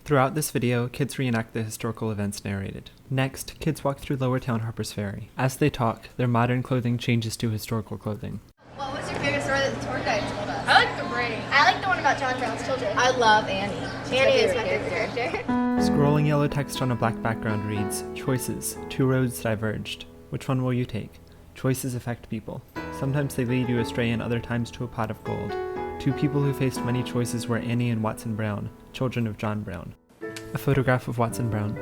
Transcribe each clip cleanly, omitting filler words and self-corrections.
Throughout this video, kids reenact the historical events narrated. Next, kids walk through Lower Town Harpers Ferry. As they talk, their modern clothing changes to historical clothing. What was your favorite story that the tour guide told us? I like the brain. I like the one about John Brown's children. I love Annie. Annie is my favorite character. Scrolling yellow text on a black background reads, "Choices. Two roads diverged. Which one will you take? Choices affect people. Sometimes they lead you astray and other times to a pot of gold. Two people who faced many choices were Annie and Watson Brown, children of John Brown." A photograph of Watson Brown.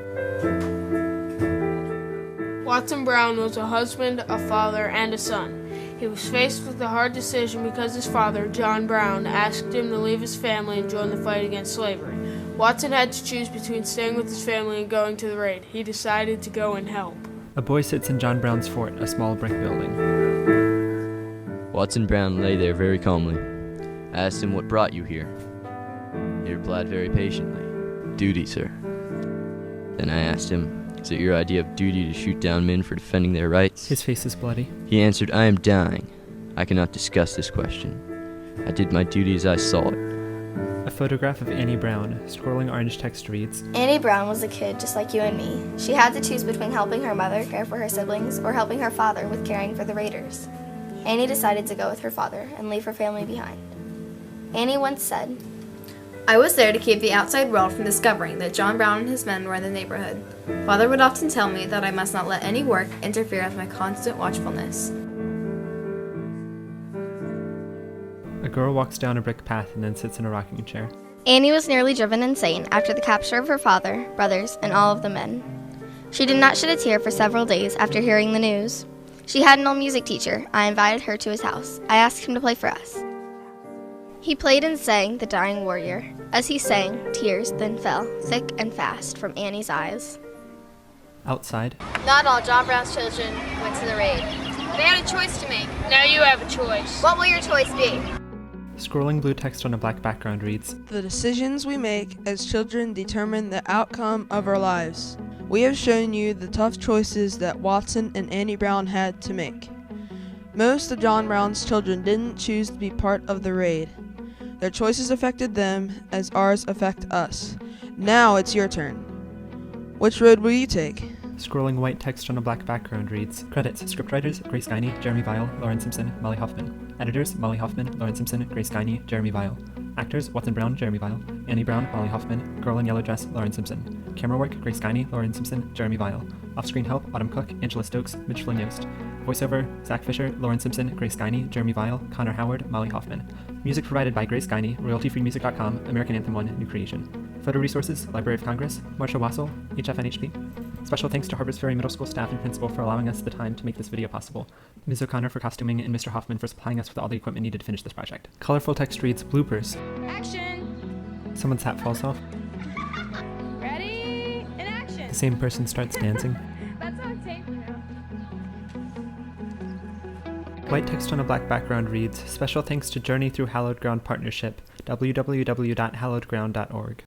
Watson Brown was a husband, a father, and a son. He was faced with a hard decision because his father, John Brown, asked him to leave his family and join the fight against slavery. Watson had to choose between staying with his family and going to the raid. He decided to go and help. A boy sits in John Brown's fort, a small brick building. Watson Brown lay there very calmly. I asked him what brought you here. He replied very patiently, "Duty, sir." Then I asked him, "Is it your idea of duty to shoot down men for defending their rights?" His face is bloody. He answered, "I am dying. I cannot discuss this question. I did my duty as I saw it." A photograph of Annie Brown. Scrolling orange text reads, Annie Brown was a kid just like you and me. She had to choose between helping her mother care for her siblings or helping her father with caring for the raiders. Annie decided to go with her father and leave her family behind. Annie once said, "I was there to keep the outside world from discovering that John Brown and his men were in the neighborhood. Father would often tell me that I must not let any work interfere with my constant watchfulness." A girl walks down a brick path and then sits in a rocking chair. Annie was nearly driven insane after the capture of her father, brothers, and all of the men. She did not shed a tear for several days after hearing the news. She had an old music teacher. I invited her to his house. I asked him to play for us. He played and sang The Dying Warrior. As he sang, tears then fell, thick and fast, from Annie's eyes. Outside, Not all John Brown's children went to the raid. They had a choice to make. Now you have a choice. What will your choice be? scrolling blue text on a black background reads, "The decisions we make as children determine the outcome of our lives. We have shown you the tough choices that Watson and Annie Brown had to make. Most of John Brown's children didn't choose to be part of the raid. Their choices affected them as ours affect us. Now it's your turn. Which road will you take?" Scrolling white text on a black background reads, credits, scriptwriters, Grace Guiney, Jeremy Vile, Lauren Simpson, Molly Hoffman. Editors, Molly Hoffman, Lauren Simpson, Grace Guiney, Jeremy Vile. Actors, Watson Brown, Jeremy Vile. Annie Brown, Molly Hoffman. Girl in Yellow Dress, Lauren Simpson. Camera work, Grace Guiney, Lauren Simpson, Jeremy Vile. Off-screen help, Autumn Cook, Angela Stokes, Mitch Flynn Yost. Voiceover, Zach Fisher, Lauren Simpson, Grace Guiney, Jeremy Vile, Connor Howard, Molly Hoffman. Music provided by Grace Guiney, royaltyfreemusic.com, American Anthem 1, New Creation. Photo resources, Library of Congress, Marsha Wassel, HFNHP. Special thanks to Harpers Ferry Middle School staff and principal for allowing us the time to make this video possible. Ms. O'Connor for costuming and Mr. Hoffman for supplying us with all the equipment needed to finish this project. Colorful text reads, bloopers. Action! Someone's hat falls off. Ready? In action! The same person starts dancing. That's on tape, you know. White text on a black background reads, special thanks to Journey Through Hallowed Ground Partnership, www.hallowedground.org.